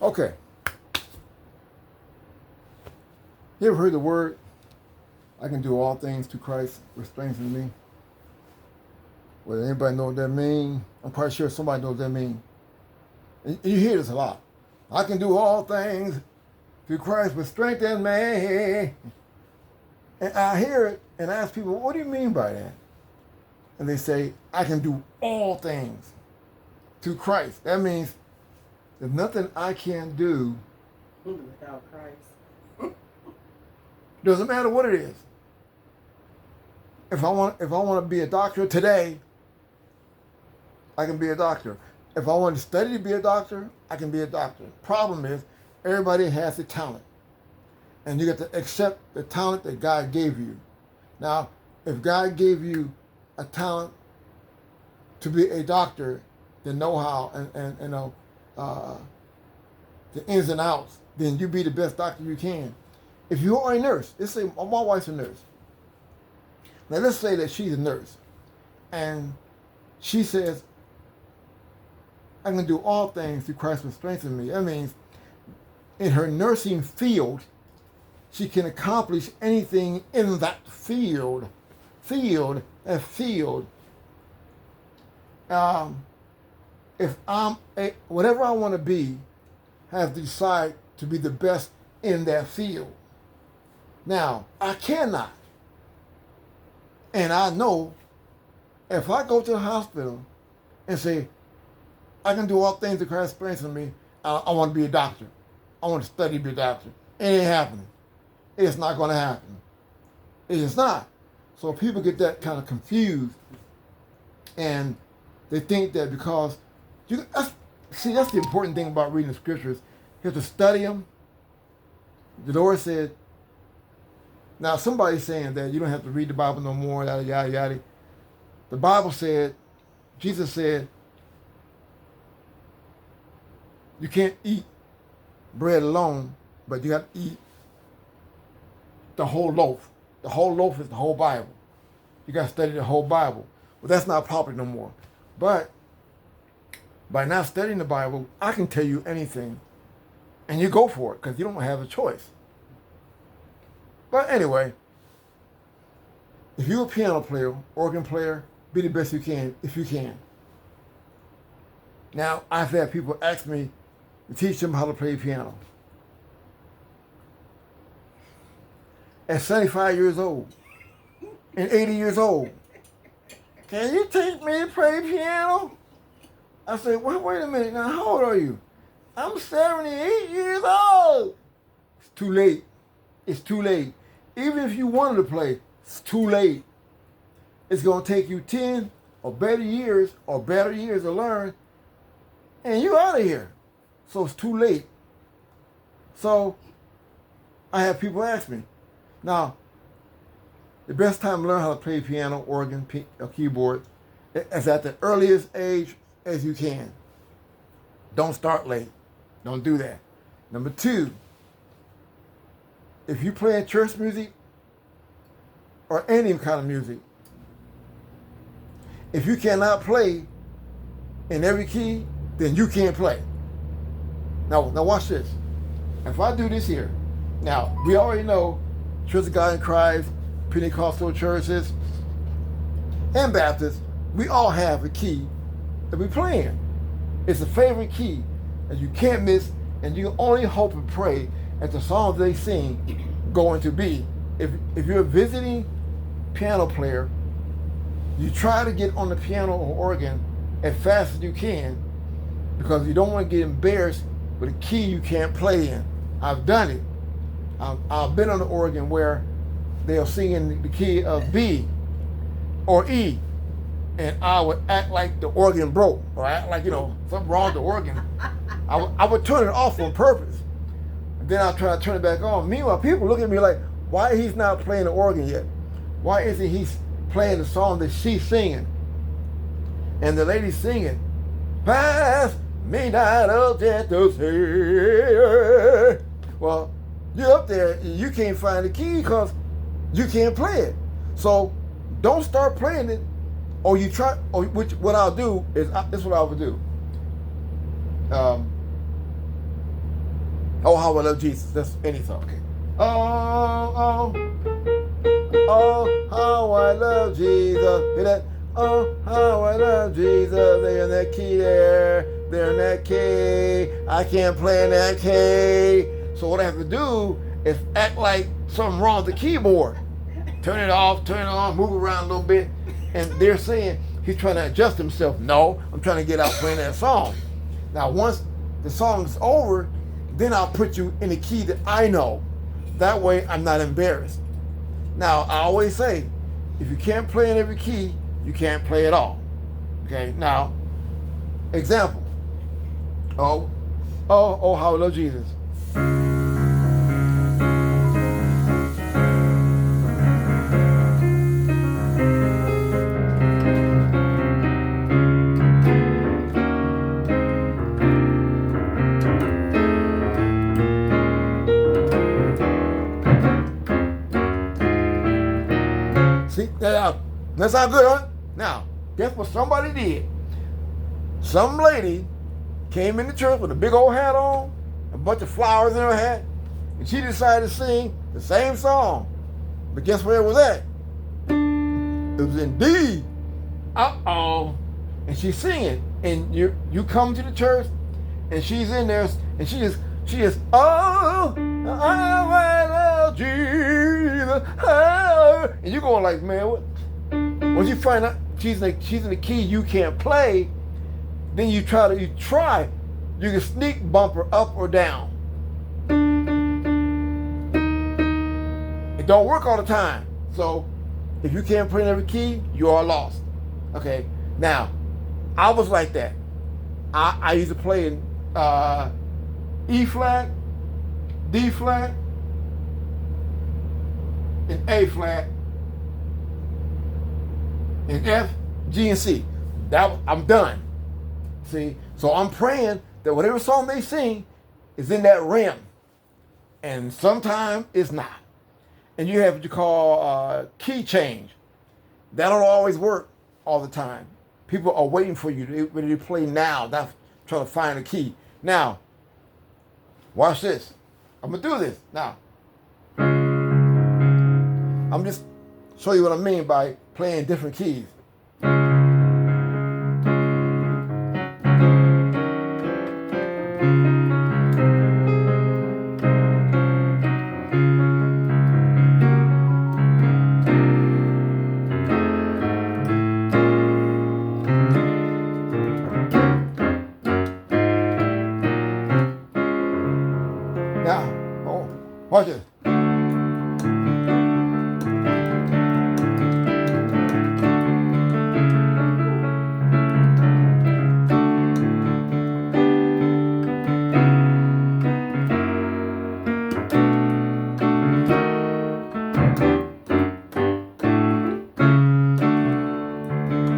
Okay. You ever heard the word, I can do all things through Christ which strengthens me? Well, anybody know what that means? I'm quite sure somebody knows what that means. And you hear this a lot. I can do all things through Christ which strengthens me. And I hear it and ask people, what do you mean by that? And they say, I can do all things through Christ. That means there's nothing I can do without Christ. Doesn't matter what it is. If I want to be a doctor today, I can be a doctor. If I want to study to be a doctor, I can be a doctor. Problem is, everybody has a talent. And you got to accept the talent that God gave you. Now, if God gave you a talent to be a doctor, the know-how and the ins and outs, then you be the best doctor you can. If you are a nurse, let's say my wife's a nurse. Now let's say that she's a nurse, and she says, I can do all things through Christ who strengthens me. That means in her nursing field, she can accomplish anything in that field. If whatever I want to be, I have to decide to be the best in that field. Now, I cannot. And I know if I go to the hospital and say, I can do all things that Christ strengthens me, I want to be a doctor. I want to study to be a doctor. It ain't happening. It's not going to happen. It is not. So people get that kind of confused, and they think that because that's the important thing about reading the scriptures. You have to study them. The Lord said, now somebody's saying that you don't have to read the Bible no more, yada, yada, yada. The Bible said, Jesus said, you can't eat bread alone, but you have to eat the whole loaf. The whole loaf is the whole Bible. You got to study the whole Bible. Well, that's not popular no more. But by not studying the Bible, I can tell you anything. And you go for it because you don't have a choice. But anyway, if you're a piano player, organ player, be the best you can if you can. Now, I've had people ask me to teach them how to play piano. At 75 years old and 80 years old, can you teach me to play piano? I said, wait a minute, now how old are you? I'm 78 years old. It's too late. It's too late. Even if you wanted to play, it's too late. It's going to take you 10 or better years to learn, and you're out of here. So it's too late. So I have people ask me, now, the best time to learn how to play piano, organ, or keyboard is at the earliest age as you can. Don't start late. Don't do that. Number two, if you play church music or any kind of music, if you cannot play in every key, then you can't play. Now watch this. If I do this here, now we already know Church of God in Christ, Pentecostal churches, and Baptists, we all have a key that we play in. It's a favorite key that you can't miss, and you only hope and pray that the songs they sing going to be. If you're a visiting piano player, you try to get on the piano or organ as fast as you can because you don't want to get embarrassed with a key you can't play in. I've done it. I've been on the organ where they'll sing in the key of B or E, and I would act like the organ broke, or act like, something wrong with the organ. I would turn it off on purpose. And then I'll try to turn it back on. Meanwhile, people look at me like, why he's not playing the organ yet? Why isn't he playing the song that she's singing? And the lady's singing, pass me not a gentle Savior. Well, you're up there, you can't find the key because you can't play it. So don't start playing it, or you try. Or what I'll do is this is what I would do. Oh, how I love Jesus. That's any song. Okay. Oh, how I love Jesus. Hear that? Oh, how I love Jesus. They're in that key there. They're in that key. I can't play in that key. So what I have to do is act like something wrong with the keyboard. Turn it off, turn it on, move around a little bit. And they're saying he's trying to adjust himself. No, I'm trying to get out playing that song. Now, once the song's over, then I'll put you in the key that I know. That way, I'm not embarrassed. Now, I always say, if you can't play in every key, you can't play at all. Okay, now, example. Oh, how I love Jesus. See, that's not good, huh? Now, guess what somebody did? Some lady came into church with a big old hat on, a bunch of flowers in her hat, and she decided to sing the same song. But guess where it was at? It was in D. Uh-oh. And she's singing. And you come to the church, and she's in there, and she is, oh, I love Jesus. Oh. And you're going like, man, what? Once you find out she's in the key you can't play, then you try. You can sneak bump her up or down. It don't work all the time. So if you can't play in every key, you are lost. Okay. Now, I was like that. I used to play in E flat, D flat, and A flat, and F, G, and C. I'm done. See, so I'm praying that whatever song they sing is in that realm, and sometimes it's not. And you have what you call key change. That don't always work all the time. People are waiting for you to play now, not trying to find a key. Now, watch this. I'm gonna do this now. I'm just show you what I mean by playing different keys. Now, watch this.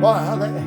Wow, how that?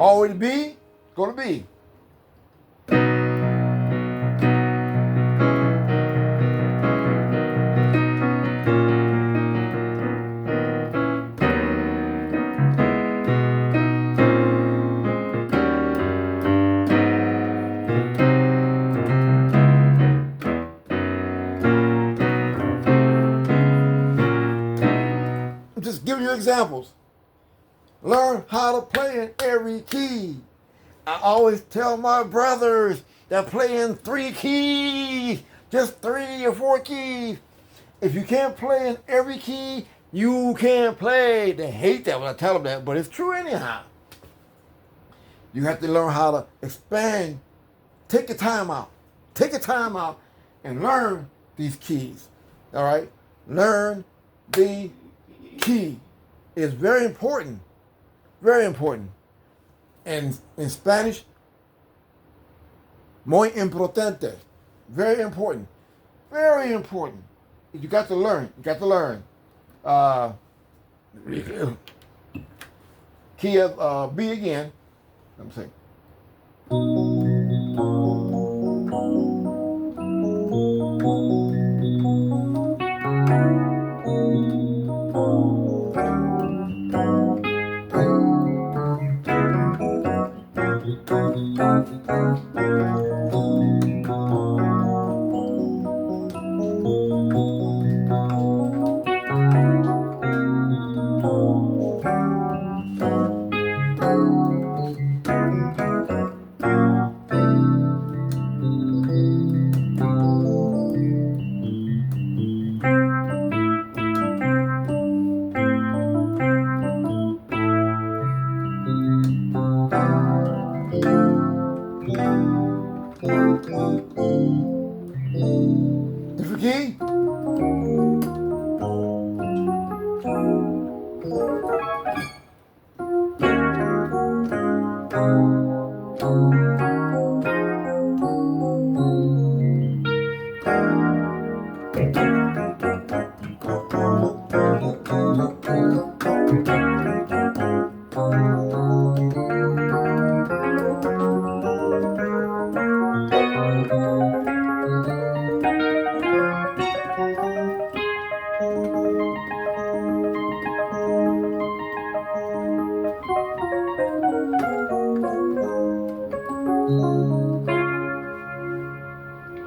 Always B, go to B. I'm just giving you examples. Learn how to play in every key. I always tell my brothers that play in 3 keys, just 3 or 4 keys. If you can't play in every key, you can't play. They hate that when I tell them that, but it's true anyhow. You have to learn how to expand. Take your time out. Take your time out and learn these keys. All right? Learn the key. It's very important. Very important. And in Spanish, muy importante. Very important. Very important. You got to learn. You got to learn. Key of B again. I'm saying. Different key?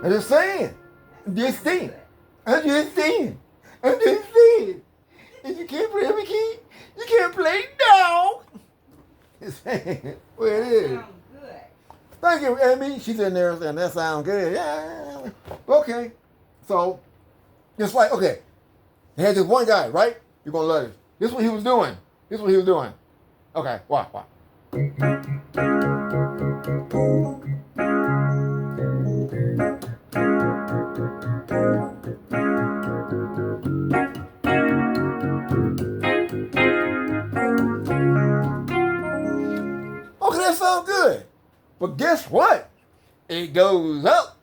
I'm just saying. I'm just saying. I'm just saying. I'm just saying. If you can't play every key, you can't play down. It's saying where it is. Sounds good. Thank you, Amy. She's in there saying that sounds good. Yeah. Okay. So, just like, okay. They had this one guy, right? You're going to love this. This is what he was doing. This is what he was doing. Okay, watch. Okay, that sounds good. But guess what? It goes up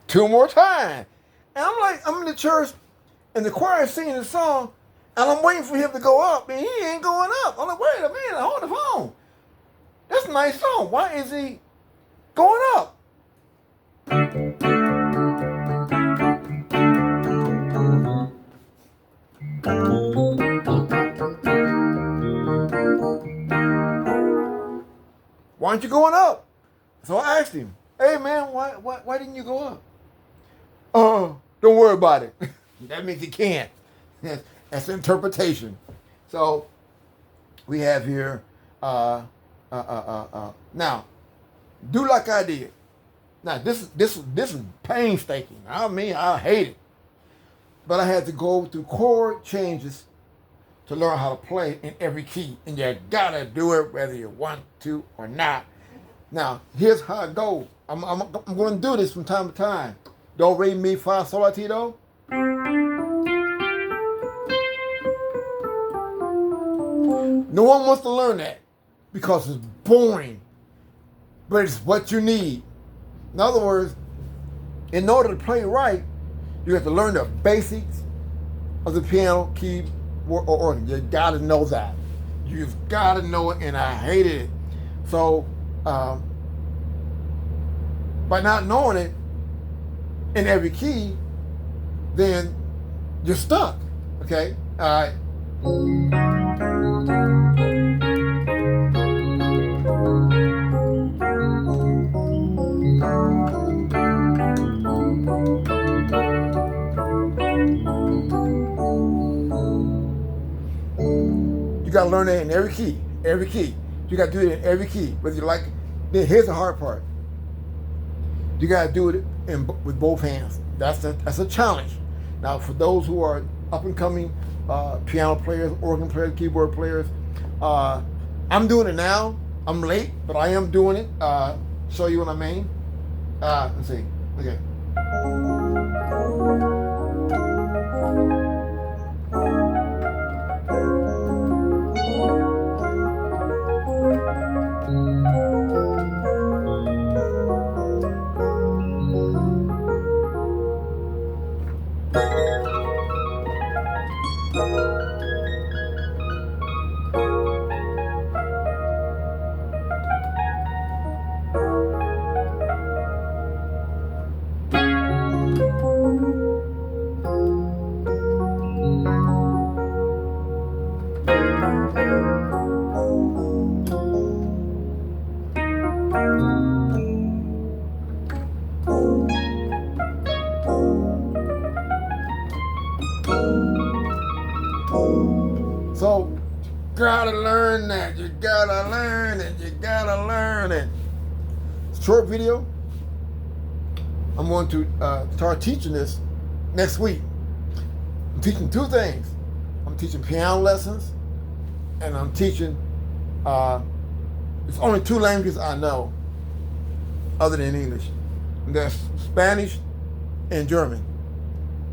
2 more times. And I'm like, I'm in the church and the choir is singing the song and I'm waiting for him to go up and he ain't going up. I'm like, wait a minute, hold the phone. That's a nice song. Why is he going up? Why aren't you going up? So I asked him, hey man, why didn't you go up? Don't worry about it. That means he can't. That's interpretation. So we have here, now, do like I did. Now this is painstaking. I mean, I hate it. But I had to go through chord changes to learn how to play in every key. And you gotta do it whether you want to or not. Now, here's how it goes. I'm gonna do this from time to time. Do, re, mi, fa, sol, la, ti, do. No one wants to learn that because it's boring. But it's what you need. In other words, in order to play right, you have to learn the basics of the piano, keyboard, or organ. You gotta know that. You've gotta know it, and I hated it. So, by not knowing it in every key, then you're stuck. Okay? All right. You gotta learn that in every key. Every key. You got to do it in every key, whether you like it. Then here's the hard part. You got to do it with both hands. That's a challenge. Now, for those who are up and coming piano players, organ players, keyboard players, I'm doing it now. I'm late, but I am doing it. Show you what I mean. Let's see. Okay. So, gotta learn that. You gotta learn it. You gotta learn it. Short video. I'm going to start teaching this next week. I'm teaching two things. I'm teaching piano lessons, and I'm teaching. It's only two languages I know, other than English. And that's Spanish and German.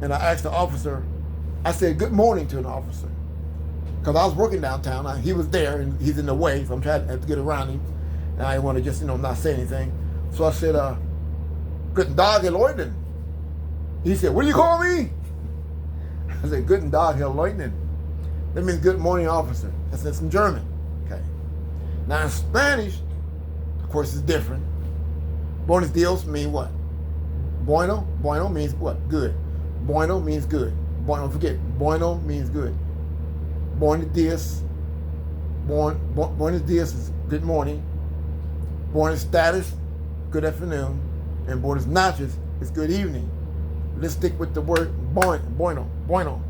And I asked the officer. I said good morning to an officer. Because I was working downtown. He was there, and he's in the way, so I'm trying to get around him. And I didn't want to just, not say anything. So I said, Guten Tag, Herr Leutnant. He said, what do you call me? I said, Guten Tag, Herr Leutnant. That means good morning, officer. That's in German. Okay. Now in Spanish, of course, it's different. Buenos dias mean what? Bueno means what? Good. Bueno means good. Don't forget, bueno means good. Buenos dias. Buenos dias is good morning. Buenos tardes, good afternoon. And buenas noches is good evening. Let's stick with the word bueno.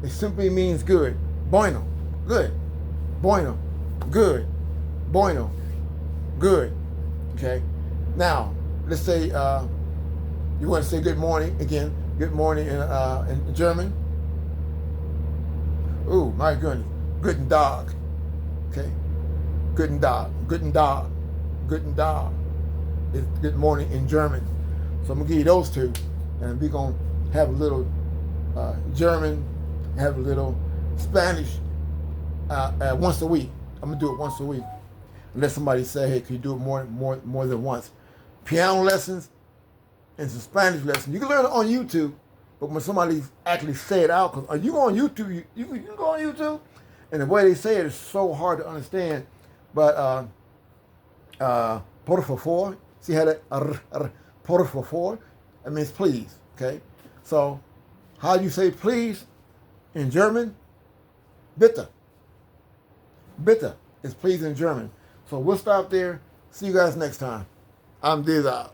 It simply means good. Bueno, good. Bueno, good. Bueno, good. Okay? Now, let's say you want to say good morning again. Good morning in German. Ooh, my goodness. Guten Tag. Okay? Guten Tag. Guten Tag. Guten Tag. It's good morning in German. So I'm going to give you those two. And we're going to have a little German, have a little Spanish once a week. I'm going to do it once a week. Unless somebody say, hey, can you do it more than once? Piano lessons and some Spanish lessons. You can learn it on YouTube. But when somebody actually say it out, because you go on YouTube, you can go on YouTube, and the way they say it is so hard to understand. But por favor, see how that por favor, that means please. Okay, so how do you say please in German? Bitte. Bitte is please in German. So we'll stop there. See you guys next time. I'm Dizal.